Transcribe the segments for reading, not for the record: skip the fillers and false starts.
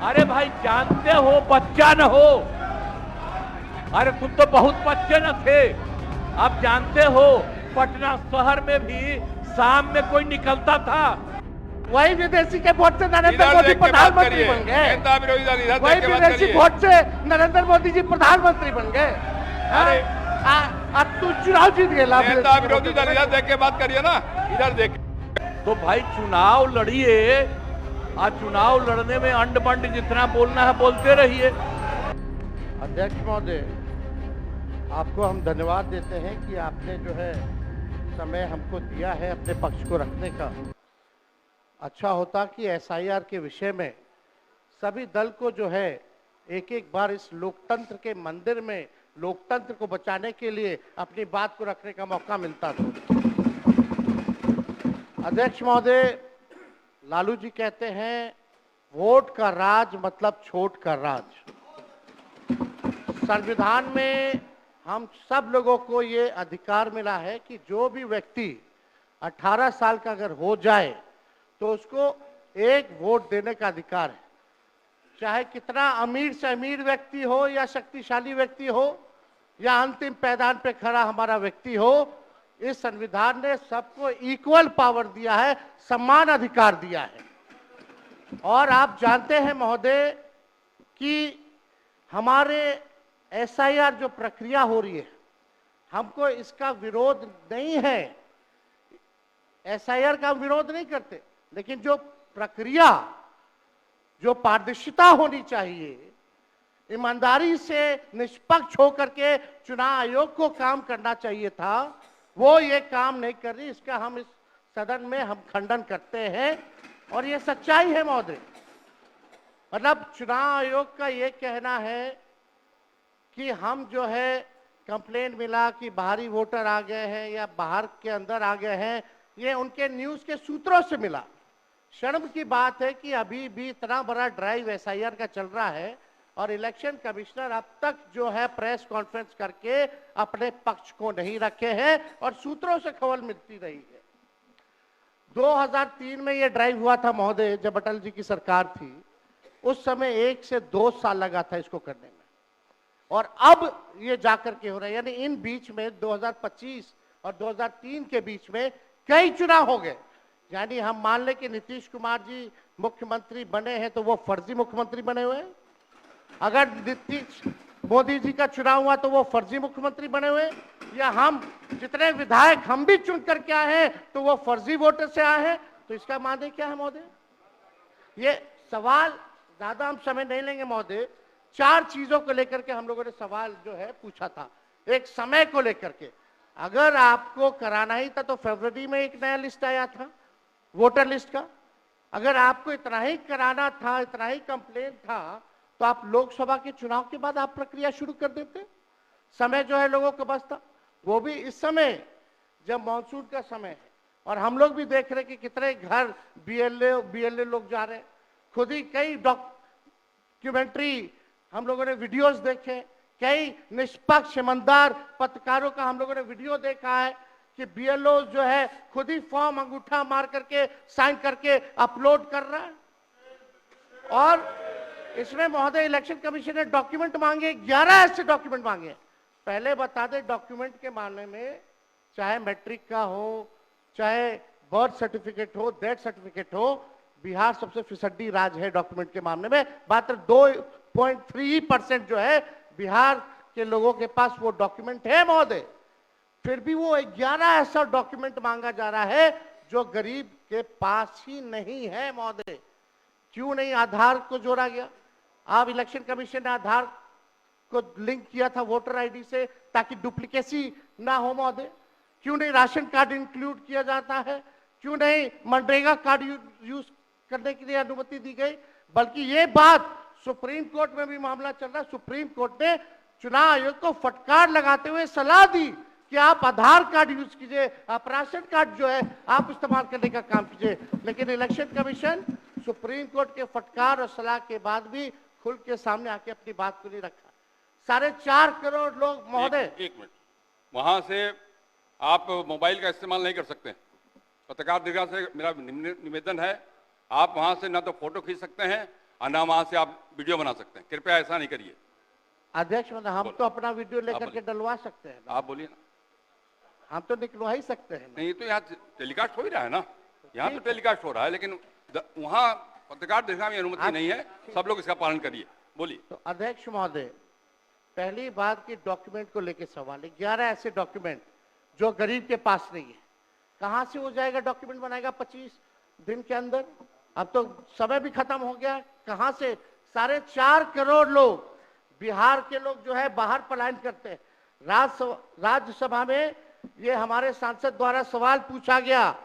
अरे भाई जानते हो बच्चा न हो, अरे तुम तो बहुत बच्चे न थे। आप जानते हो पटना शहर में भी शाम में कोई निकलता था, वही विदेशी के वोट से नरेंद्र मोदी प्रधानमंत्री बन गए। वही विदेशी वोट से नरेंद्र मोदी जी प्रधानमंत्री बन गए। अरे अब तू चुनाव जीत गया। विरोधी दल इधर देख के बात करिए ना, इधर देख। तो भाई चुनाव लड़िए, आज चुनाव लड़ने में अंड बंड जितना बोलना है बोलते रहिए। अध्यक्ष महोदय, आपको हम धन्यवाद देते हैं कि आपने जो है समय हमको दिया है अपने पक्ष को रखने का। अच्छा होता कि एसआईआर के विषय में सभी दल को जो है एक एक बार इस लोकतंत्र के मंदिर में लोकतंत्र को बचाने के लिए अपनी बात को रखने का मौका मिलता था। अध्यक्ष महोदय, लालू जी कहते हैं वोट का राज मतलब छोट का राज। संविधान में हम सब लोगों को ये अधिकार मिला है कि जो भी व्यक्ति 18 साल का अगर हो जाए तो उसको एक वोट देने का अधिकार है, चाहे कितना अमीर से अमीर व्यक्ति हो या शक्तिशाली व्यक्ति हो या अंतिम पैदान पे खड़ा हमारा व्यक्ति हो। इस संविधान ने सबको इक्वल पावर दिया है, समान अधिकार दिया है। और आप जानते हैं महोदय कि हमारे एसआईआर जो प्रक्रिया हो रही है, हमको इसका विरोध नहीं है, एसआईआर का विरोध नहीं करते, लेकिन जो प्रक्रिया, जो पारदर्शिता होनी चाहिए, ईमानदारी से निष्पक्ष होकर के चुनाव आयोग को काम करना चाहिए था, वो ये काम नहीं कर रही। इसका हम इस सदन में हम खंडन करते हैं और ये सच्चाई है महोदय। मतलब चुनाव आयोग का ये कहना है कि हम जो है कंप्लेंट मिला कि बाहरी वोटर आ गए हैं या बाहर के अंदर आ गए हैं, ये उनके न्यूज के सूत्रों से मिला। शर्म की बात है कि अभी भी इतना बड़ा ड्राइव एसआईआर का चल रहा है और इलेक्शन कमिश्नर अब तक जो है प्रेस कॉन्फ्रेंस करके अपने पक्ष को नहीं रखे हैं और सूत्रों से खबर मिलती रही है। 2003 में ये ड्राइव हुआ था महोदय, जब अटल जी की सरकार थी, उस समय 1 से 2 साल लगा था इसको करने में, और अब ये जाकर के हो रहा है। यानी इन बीच में 2025 और 2003 के बीच में कई चुनाव हो गए। यानी हम मान लें कि नीतीश कुमार जी मुख्यमंत्री बने हैं तो वो फर्जी मुख्यमंत्री बने हुए हैं, अगर नीतीश मोदी जी का चुनाव हुआ तो वो फर्जी मुख्यमंत्री बने हुए, या हम जितने विधायक हम भी चुन करके आए हैं तो वो फर्जी वोटर से आए हैं। तो इसका माने क्या है महोदय? ये सवाल ज्यादा हम समय नहीं लेंगे महोदय। 4 चीजों को लेकर के हम लोगों ने सवाल जो है पूछा था। एक समय को लेकर के, अगर आपको कराना ही था तो फरवरी में एक नया लिस्ट आया था वोटर लिस्ट का। अगर आपको इतना ही कराना था, इतना ही कंप्लेंट था, तो आप लोकसभा के चुनाव के बाद आप प्रक्रिया शुरू कर देते। समय जो है लोगों को बचता, वो भी इस समय जब मानसून का समय है और हम लोग भी देख रहे हैं कि कितने घर बीएलए लोग जा रहे हैं। खुद ही कई डॉक्यूमेंट्री हम लोगों ने वीडियोस देखे, कई निष्पक्ष ईमानदार पत्रकारों का हम लोगों ने वीडियो देखा है कि बीएलओ जो है खुद ही फॉर्म अंगूठा मार करके साइन करके अपलोड कर रहा है। और इसमें महोदय इलेक्शन कमीशन ने डॉक्यूमेंट मांगे, 11 ऐसे डॉक्यूमेंट मांगे। पहले बता दें, डॉक्यूमेंट के मामले में चाहे मैट्रिक का हो, चाहे बर्थ सर्टिफिकेट हो, डेथ सर्टिफिकेट हो, बिहार सबसे फिसड्डी राज्य है डॉक्यूमेंट के मामले में। मात्र 2.3% जो है बिहार के लोगों के पास वो डॉक्यूमेंट है महोदय। फिर भी वो 11 ऐसा डॉक्यूमेंट मांगा जा रहा है जो गरीब के पास ही नहीं है महोदय। क्यों नहीं आधार को जोड़ा गया? आप इलेक्शन कमीशन ने आधार को लिंक किया था वोटर आईडी से ताकि डुप्लीकेसी ना हो महोदय। क्यों नहीं राशन कार्ड इंक्लूड किया जाता है? क्यों नहीं मनरेगा कार्ड यूज करने के लिए अनुमति दी गई? बल्कि ये बात सुप्रीम कोर्ट में भी मामला चल रहा है। सुप्रीम कोर्ट ने चुनाव आयोग को फटकार लगाते हुए सलाह दी कि आप आधार कार्ड यूज कीजिए, आप राशन कार्ड जो है आप इस्तेमाल करने का काम कीजिए। लेकिन इलेक्शन कमीशन सुप्रीम कोर्ट के फटकार और सलाह के बाद भी खुल के सामने आके अपनी बात को नहीं रखा। 4.5 करोड़ लोग महोदय। एक मिनट, वहां से आप मोबाइल का इस्तेमाल नहीं कर सकते। पत्रकार दीर्घा से मेरा निवेदन है, आप वहां से ना तो फोटो खींच सकते हैं ना वहां से आप वीडियो बना सकते हैं। कृपया ऐसा नहीं करिए। अध्यक्ष महोदय, हम तो अपना वीडियो लेकर के डलवा सकते हैं ना। आप बोलिए ना। हम तो निकलवा ही सकते हैं ना। नहीं, तो यहाँ टेलीकास्ट हो ही रहा है ना, यहाँ तो टेलीकास्ट हो रहा है, लेकिन वहाँ पत्रकार देखने में अनुमति नहीं है। सब लोग इसका पालन करिए। बोलिए। तो अध्यक्ष महोदय, पहली बात की डॉक्यूमेंट को लेकर सवाल है। 11 ऐसे डॉक्यूमेंट जो गरीब के पास नहीं है, कहां से हो जाएगा? डॉक्यूमेंट बनाएगा 25 दिन के अंदर? अब तो समय भी खत्म हो गया। कहां से 4.5 करोड़ लोग, बिहार के लोग जो है बाहर पलायन करते हैं। राज्यसभा में ये हमारे सांसद द्वारा सवाल पूछा गया।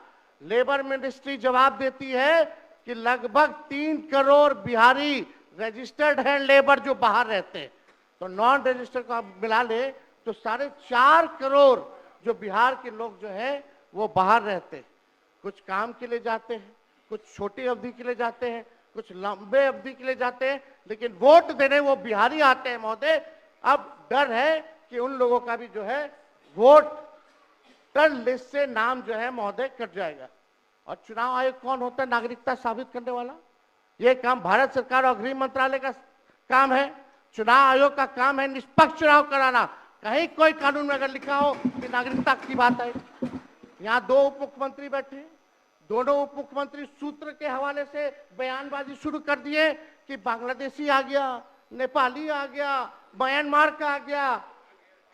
लेबर मिनिस्ट्री जवाब देती है कि लगभग 3 करोड़ बिहारी रजिस्टर्ड है लेबर जो बाहर रहते हैं। तो नॉन रजिस्टर्ड को आप मिला ले तो 4.5 करोड़ जो बिहार के लोग जो है वो बाहर रहते हैं। कुछ काम के लिए जाते हैं, कुछ छोटी अवधि के लिए जाते हैं, कुछ लंबे अवधि के लिए जाते हैं, लेकिन वोट देने वो बिहारी आते हैं महोदय। अब डर है कि उन लोगों का भी जो है वोटर लिस्ट से नाम जो है महोदय कट जाएगा। और चुनाव आयोग कौन होता है नागरिकता साबित करने वाला? ये काम भारत सरकार और गृह मंत्रालय का काम है। चुनाव आयोग का काम है निष्पक्ष चुनाव कराना। कहीं कोई कानून में अगर लिखा हो कि नागरिकता की बात है। यहाँ 2 उप मुख्यमंत्री बैठे, दोनों उप मुख्यमंत्री सूत्र के हवाले से बयानबाजी शुरू कर दिए कि बांग्लादेशी आ गया, नेपाली आ गया, म्यांमार का आ गया।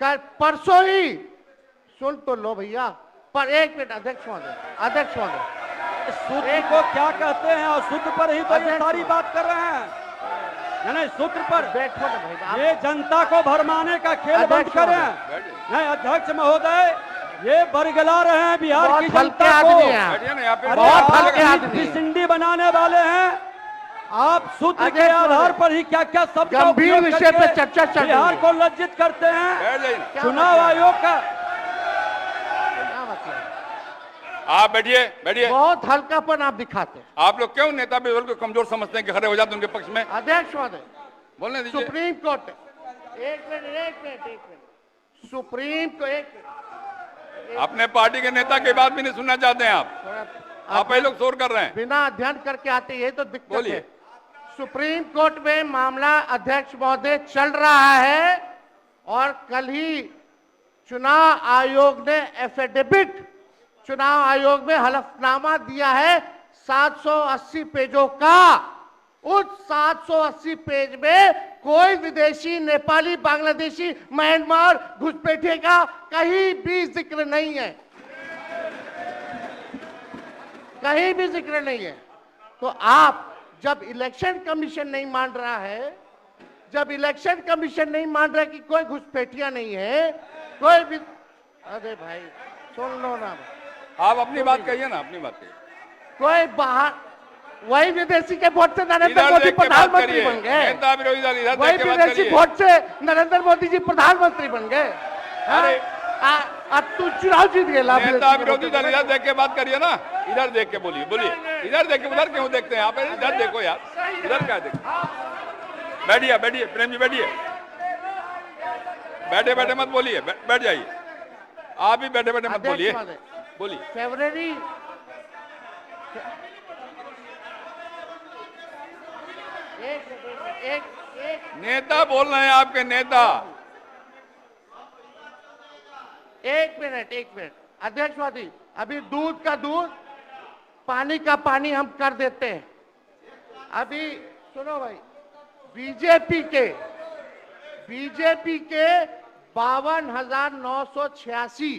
कल परसों ही सुन तो लो भैया, पर एक मिनट अध्यक्ष महोदय, सूत्र को क्या कहते हैं और सूत्र पर ही तो ये सारी बात कर रहे हैं। नहीं, सूत्र पर बैठो ना भाई। ये जनता को भरमाने का खेल बंद करें। नहीं अध्यक्ष महोदय, ये बरगला रहे हैं बिहार की जनता को। बहुत हल्के आदमी, सिंडी बनाने वाले हैं। आप सूत्र के आधार पर ही क्या क्या सब गंभीर विषय पे चर्चा चल रही है। बिहार को लज्जित करते हैं। चुनाव आयोग का आप बैठिए। बहुत हल्कापन आप दिखाते हैं। आप लोग क्यों नेता विरोध को कमजोर समझते हैं कि खड़े हो जाते हैं उनके पक्ष में? अध्यक्ष महोदय, बोलने दीजिए। सुप्रीम कोर्ट, एक मिनट, सुप्रीम को एक मिनट, अपने पार्टी के नेता की बात भी नहीं सुनना चाहते हैं आप ही लोग शोर कर रहे हैं। बिना अध्ययन करके आते, ये तो दिक्कत बोलिए। है। सुप्रीम कोर्ट में मामला अध्यक्ष महोदय चल रहा है और कल ही चुनाव आयोग ने एफिडेविट, चुनाव आयोग में हलफनामा दिया है 780 पेजों का। उस 780 पेज में कोई विदेशी, नेपाली, बांग्लादेशी, म्यांमार, घुसपैठिए का कहीं भी जिक्र नहीं है, कहीं भी जिक्र नहीं है। तो आप जब इलेक्शन कमीशन नहीं मान रहा है, जब इलेक्शन कमीशन नहीं मान रहा है कि कोई घुसपैठिया नहीं है, कोई भी, अरे भाई सुन लो ना, आप अपनी बात कहिए ना, अपनी बात कहिए। कोई बाहर, वही विदेशी के वोट से नरेंद्र मोदी प्रधानमंत्री बन गए। नेता विरोधी दल इधर वही देख के बात विदेशी करिए। वोट से नरेंद्र मोदी जी प्रधानमंत्री बन गए। अरे तू चुनाव जीत गए। नेता विरोधी दल इधर देख के बात करिए ना, इधर देख के बोलिए। इधर देख के, उधर क्यों देखते हैं आप? इधर देखो यार, इधर क्या देखो। बैठिए प्रेम जी, बैठिए। बैठे मत बोलिए, बैठ जाइए। आप भी बैठे मत बोलिए। फरवरी एक नेता बोल रहे हैं, आपके नेता। एक मिनट अध्यक्ष महोदय, अभी दूध का दूध, पानी का पानी हम कर देते हैं। अभी सुनो भाई, बीजेपी के 52,986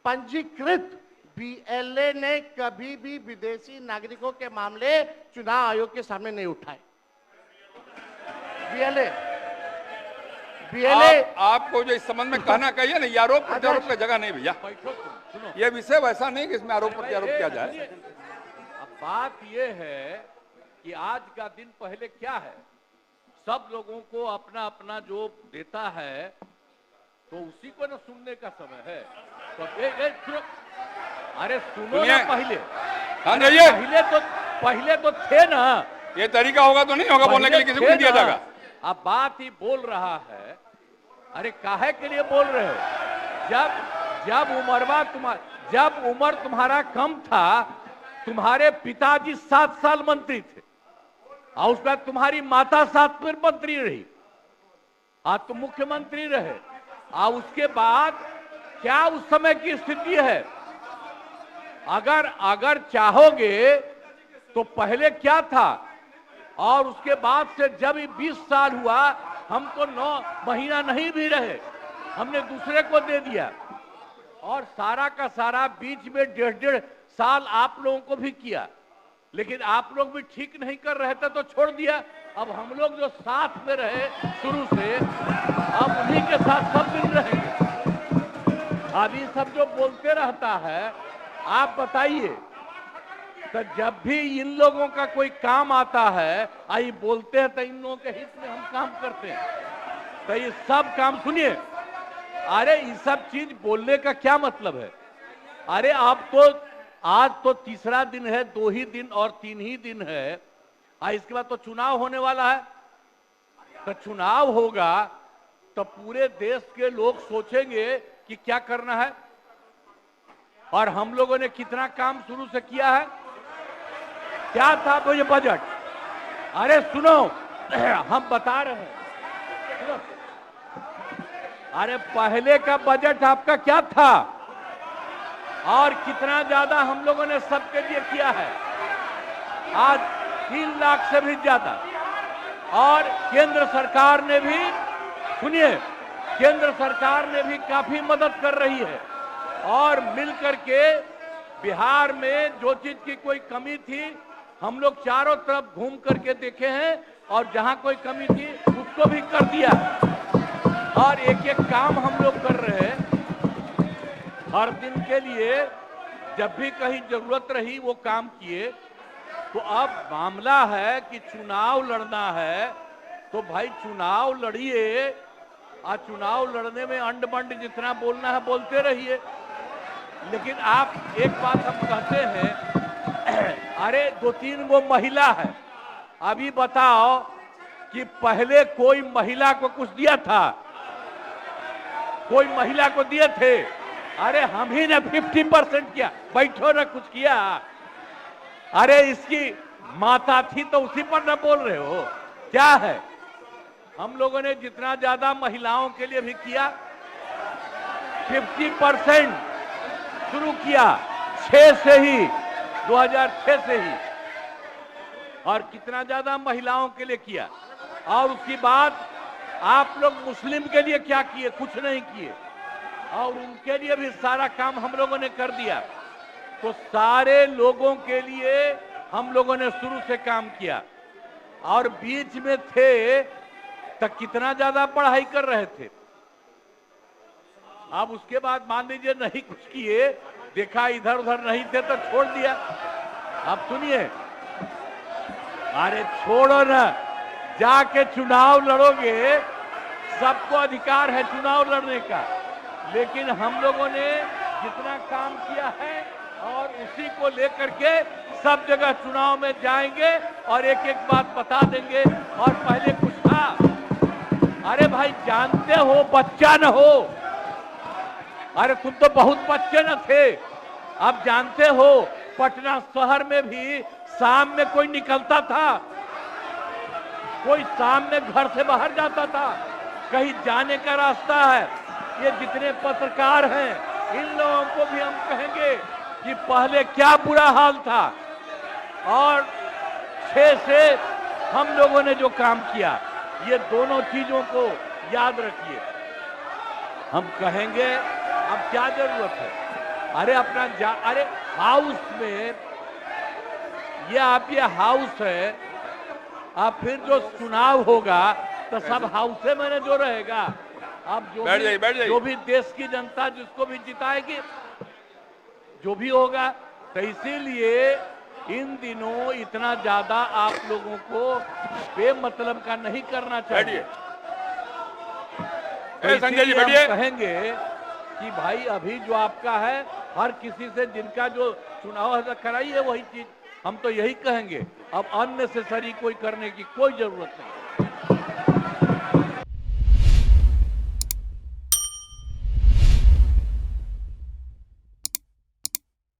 पंजीकृत बीएलए ने कभी भी विदेशी नागरिकों के मामले चुनाव आयोग के सामने नहीं उठाए। बीएलए आपको जो इस संबंध में कहना कहिए ना, ये आरोप प्रत्यारोप की जगह नहीं भैया। ये विषय वैसा नहीं कि इसमें आरोप प्रत्यारोप किया जाए। अब बात ये है कि आज का दिन पहले क्या है, सब लोगों को अपना अपना जो देता है तो उसी को ना सुनने का समय है। तो अरे सुनो ना पहले। पहले तो थे ना। ये तरीका होगा तो नहीं होगा बोलने के लिए, किसी को नहीं दिया जाएगा। अब बात ही बोल रहा है। अरे काहे के लिए बोल रहे हो? जब उम्र तुम्हारा कम था, तुम्हारे पिताजी 7 साल मंत्री थे, और उसके बाद तुम्हारी माता 7 फिर मंत्री रही, आज तुम मुख्यमंत्री रहे। और उसके बाद क्या उस समय की स्थिति है? अगर चाहोगे तो पहले क्या था और उसके बाद से जब 20 साल हुआ, हम तो 9 महीना नहीं भी रहे, हमने दूसरे को दे दिया। और सारा का सारा बीच में 1.5 साल आप लोगों को भी किया, लेकिन आप लोग भी ठीक नहीं कर रहे थे तो छोड़ दिया। अब हम लोग जो साथ में रहे शुरू से, अब उन्हीं के साथ सब दिन रहेंगे। अभी सब जो बोलते रहता है, आप बताइए, तो जब भी इन लोगों का कोई काम आता है, आई बोलते हैं तो इन लोगों के हित में हम काम करते हैं। तो ये सब काम सुनिए, अरे ये सब चीज बोलने का क्या मतलब है? अरे आप तो आज तो तीसरा दिन है, 2 ही दिन और 3 ही दिन है, इसके बाद तो चुनाव होने वाला है। तो चुनाव होगा तो पूरे देश के लोग सोचेंगे कि क्या करना है, और हम लोगों ने कितना काम शुरू से किया है। क्या था वो ये बजट? अरे सुनो, हम बता रहे हैं, सुनो। अरे पहले का बजट आपका क्या था और कितना ज्यादा हम लोगों ने सबके लिए किया है? आज 3 लाख से भी ज्यादा। और केंद्र सरकार ने भी, सुनिए, केंद्र सरकार ने भी काफी मदद कर रही है। और मिलकर के बिहार में जो चीज की कोई कमी थी, हम लोग चारों तरफ घूम करके देखे हैं, और जहां कोई कमी थी उसको भी कर दिया। और एक एक काम हम लोग कर रहे हैं हर दिन के लिए। जब भी कहीं जरूरत रही वो काम किए। तो अब मामला है कि चुनाव लड़ना है, तो भाई चुनाव लड़िए, और चुनाव लड़ने में अंड बंड जितना बोलना है बोलते रहिए। लेकिन आप एक बात हम कहते हैं, अरे 2-3 वो महिला है, अभी बताओ कि पहले कोई महिला को कुछ दिया था? कोई महिला को दिए थे? अरे हम ही ने 50% किया, बैठो ना कुछ किया। अरे इसकी माता थी तो उसी पर ना बोल रहे हो? क्या है? हम लोगों ने जितना ज्यादा महिलाओं के लिए भी किया, 50% शुरू किया 6 से ही, 2006 से ही। और कितना ज्यादा महिलाओं के लिए किया। और उसके बाद आप लोग मुस्लिम के लिए क्या किए? कुछ नहीं किए। और उनके लिए भी सारा काम हम लोगों ने कर दिया। तो सारे लोगों के लिए हम लोगों ने शुरू से काम किया। और बीच में थे तो कितना ज्यादा पढ़ाई कर रहे थे। अब उसके बाद मान लीजिए नहीं कुछ किए, देखा इधर उधर नहीं थे तो छोड़ दिया। अब सुनिए, अरे छोड़ो ना, जाके चुनाव लड़ोगे, सबको अधिकार है चुनाव लड़ने का। लेकिन हम लोगों ने जितना काम किया है और उसी को लेकर के सब जगह चुनाव में जाएंगे और एक एक बात बता देंगे। और पहले कुछ था, अरे भाई जानते हो बच्चा न हो, अरे तुम तो बहुत बच्चे न थे। अब जानते हो पटना शहर में भी शाम में कोई निकलता था, कोई शाम में घर से बाहर जाता था, कहीं जाने का रास्ता है। ये जितने पत्रकार हैं इन लोगों को भी हम कहेंगे कि पहले क्या बुरा हाल था और 6 से हम लोगों ने जो काम किया, ये दोनों चीजों को याद रखिए। हम कहेंगे अब क्या जरूरत है? अरे अपना अरे हाउस में ये हाउस है, अब फिर जो चुनाव होगा तो सब हाउस में जो रहेगा। अब जो भी देश की जनता जिसको भी जिताएगी, जो भी होगा। तो इसीलिए इन दिनों इतना ज्यादा आप लोगों को बेमतलब का नहीं करना चाहिए। संजय जी हम कहेंगे कि भाई अभी जो आपका है, हर किसी से जिनका जो चुनाव कराइए वही चीज। हम तो यही कहेंगे, अब अननेसेसरी कोई करने की कोई जरूरत नहीं।